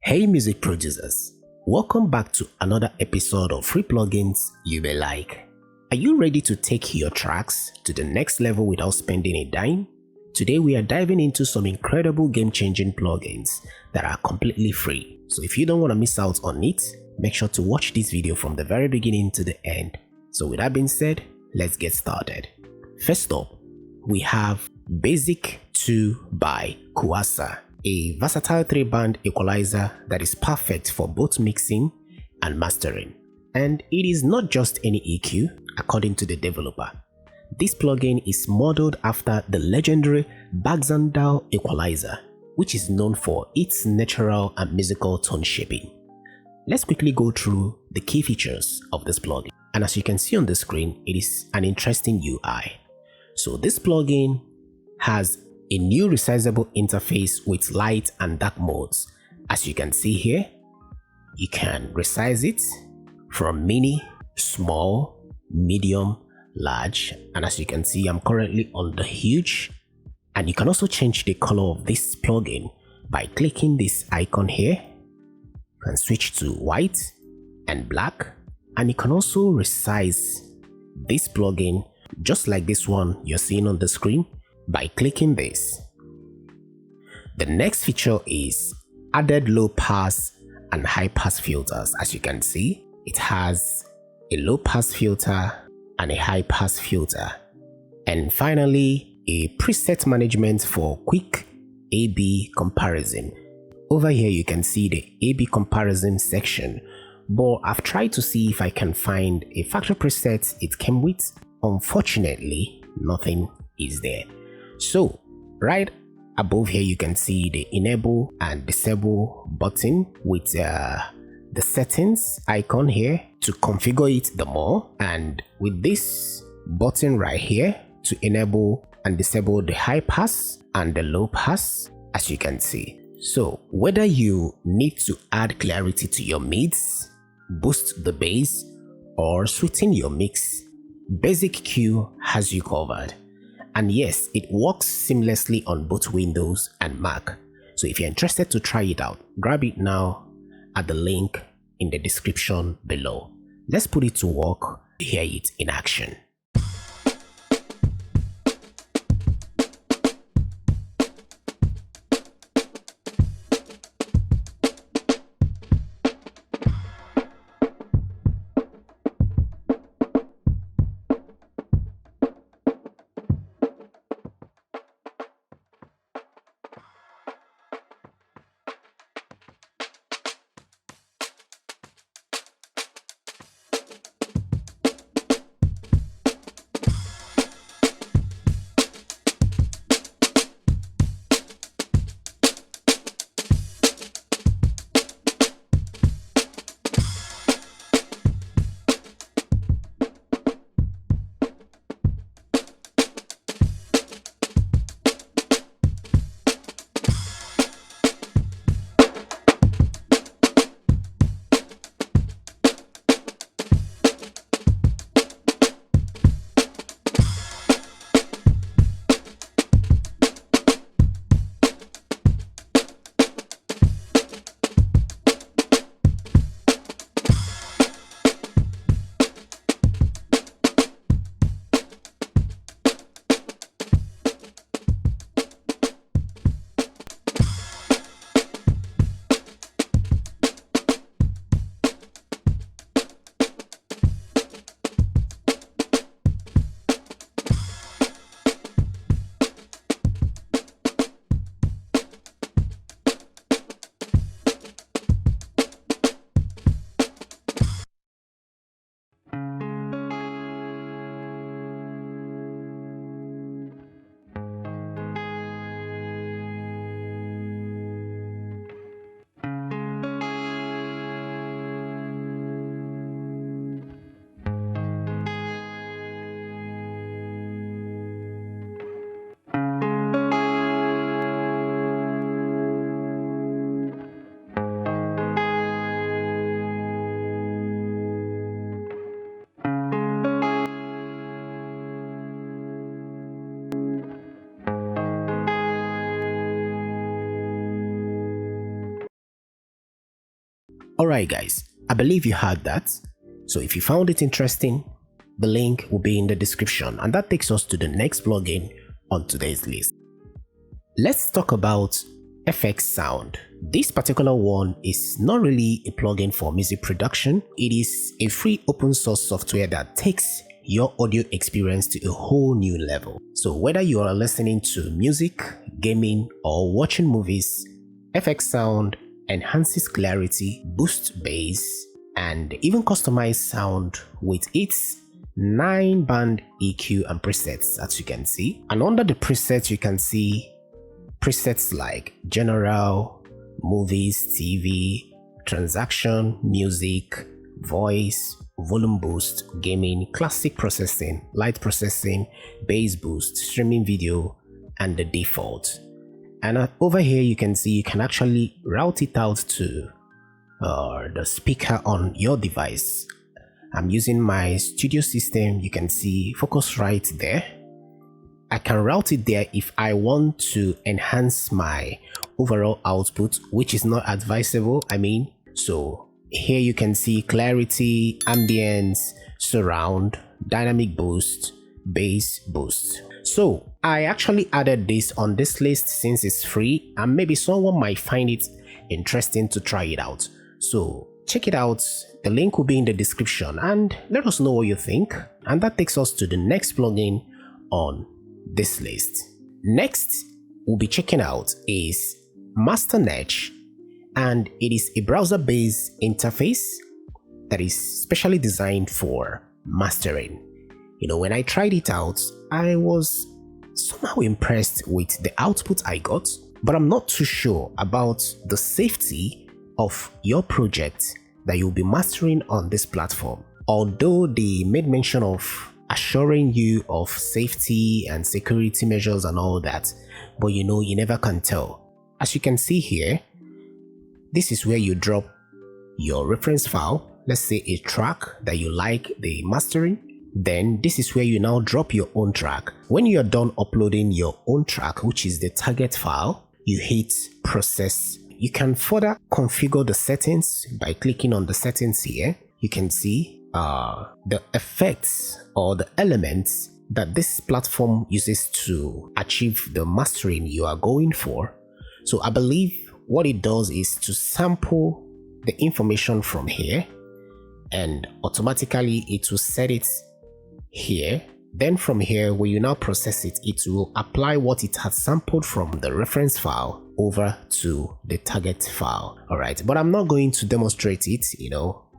Hey music producers, welcome back to another episode of free plugins you may like. Are you ready to take your tracks to the next level without spending a dime? Today we are diving into some incredible game-changing plugins that are completely free. So if you don't want to miss out on it, make sure to watch this video from the very beginning to the end. So with that being said, let's get started. First up, we have Basic 2 by Kuassa, a versatile 3-band equalizer that is perfect for both mixing and mastering. And it is not just any EQ, according to the developer. This plugin is modeled after the legendary Baxandall equalizer, which is known for its natural and musical tone shaping. Let's quickly go through the key features of this plugin. And as you can see on the screen, it is an interesting UI. So this plugin has a new resizable interface with light and dark modes. As you can see here, you can resize it from mini, small, medium, large, and as you can see, I'm currently on the huge. And you can also change the color of this plugin by clicking this icon here. You can switch to white and black, and you can also resize this plugin just like this one you're seeing on the screen by clicking this. The next feature is added low pass and high pass filters. As you can see, it has a low pass filter and a high pass filter. And finally, a preset management for quick A/B comparison. Over here you can see the A/B comparison section, but I've tried to see if I can find a factory preset it came with. Unfortunately, nothing is there. So right above here you can see the enable and disable button with the settings icon here to configure it the more, and with this button right here to enable and disable the high pass and the low pass, as you can see. So whether you need to add clarity to your mids, boost the bass, or sweeten your mix, Basic Q has you covered. And yes, it works seamlessly on both Windows and Mac. So if you're interested to try it out, grab it now at the link in the description below. Let's put it to work to hear it in action. Alright guys, I believe you heard that. So if you found it interesting, the link will be in the description, and that takes us to the next plugin on today's list. Let's talk about FX Sound. This particular one is not really a plugin for music production. It is a free open source software that takes your audio experience to a whole new level. So whether you are listening to music, gaming, or watching movies, FX Sound enhances clarity, boosts bass, and even customize sound with its 9-band EQ and presets, as you can see. And under the presets, you can see presets like general, movies, TV, transaction, music, voice, volume boost, gaming, classic processing, light processing, bass boost, streaming video, and the default. And over here you can see you can actually route it out to the speaker on your device. I'm using my studio system. You can see Focusrite there. I can route it there if I want to enhance my overall output, which is not advisable. So here you can see clarity, ambience, surround, dynamic boost, bass boost. So I actually added this on this list since it's free, and maybe someone might find it interesting to try it out. So check it out. The link will be in the description, and let us know what you think. And that takes us to the next plugin on this list. Next we'll be checking out is MasterNetch, and it is a browser-based interface that is specially designed for mastering. When I tried it out, I was somehow impressed with the output I got, but I'm not too sure about the safety of your project that you'll be mastering on this platform. Although they made mention of assuring you of safety and security measures and all that, but you never can tell. As you can see here, this is where you drop your reference file, let's say a track that you like the mastering. Then this is where you now drop your own track. When you're done uploading your own track, which is the target file, you hit process. You can further configure the settings by clicking on the settings here. You can see the effects or the elements that this platform uses to achieve the mastering you are going for. So I believe what it does is to sample the information from here, and automatically it will set it here. Then from here, when you now process it, it will apply what it has sampled from the reference file over to the target file. Alright, but I'm not going to demonstrate it,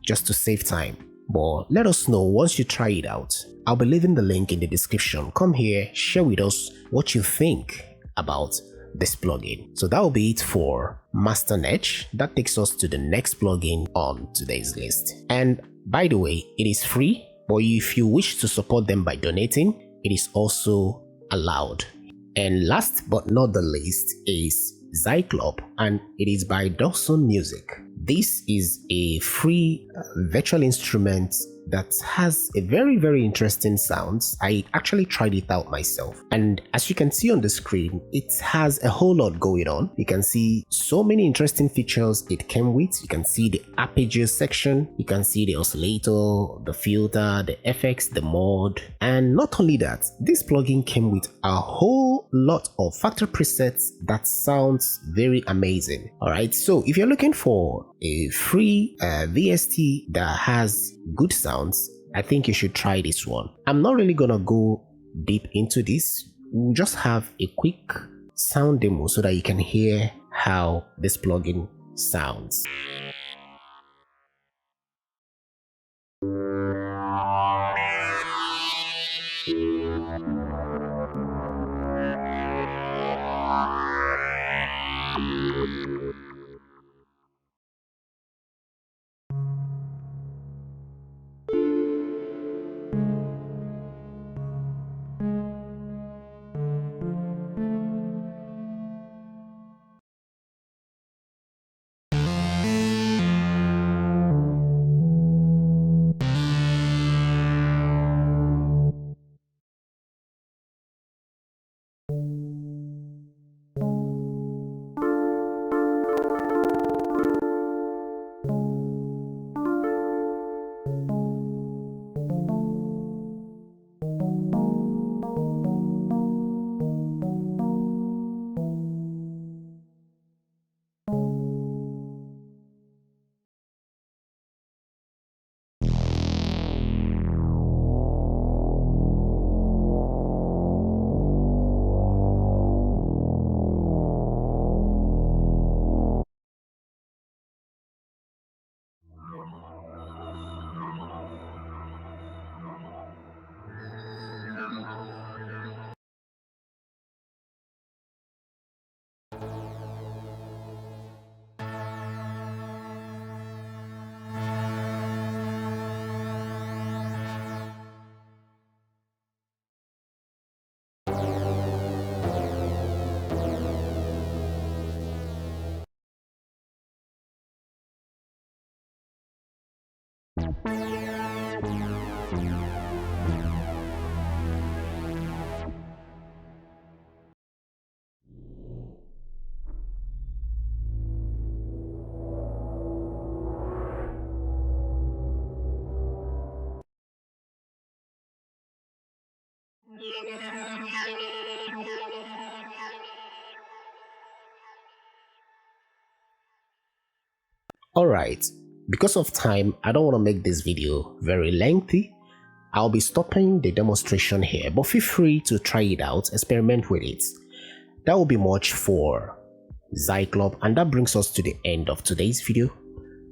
just to save time. But let us know once you try it out. I'll be leaving the link in the description. Come here, share with us what you think about this plugin. So that will be it for MasterNetch. That takes us to the next plugin on today's list. And by the way, it is free, but if you wish to support them by donating, it is also allowed. And last but not the least is Zyclop, and it is by Dawson Music. This is a free virtual instrument that has a very interesting sounds. I actually tried it out myself, and as you can see on the screen, it has a whole lot going on. You can see so many interesting features it came with. You can see the arpeggio section, you can see the oscillator, the filter, the effects, the mod, and not only that, this plugin came with a whole lot of factory presets that sounds very amazing. Alright, so if you're looking for a free VST that has good sounds, I think you should try this one. I'm not really gonna go deep into this. We'll just have a quick sound demo so that you can hear how this plugin sounds. Alright, because of time, I don't want to make this video very lengthy. I'll be stopping the demonstration here, but feel free to try it out, experiment with it. That will be much for Zyclop, and that brings us to the end of today's video.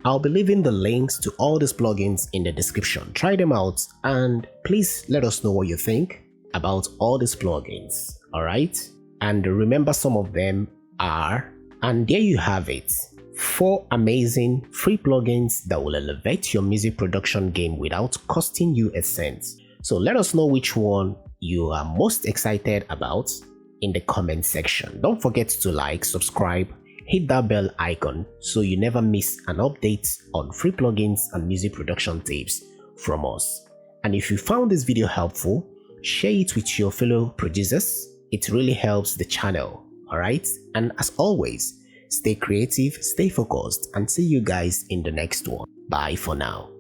I'll be leaving the links to all these plugins in the description. Try them out and please let us know what you think about all these plugins, alright? And remember, some of them are, and there you have it, 4 amazing free plugins that will elevate your music production game without costing you a cent. So let us know which one you are most excited about in the comment section. Don't forget to like, subscribe, hit that bell icon so you never miss an update on free plugins and music production tips from us. And if you found this video helpful, share it with your fellow producers. It really helps the channel, alright? And as always, stay creative, stay focused, and see you guys in the next one. Bye for now.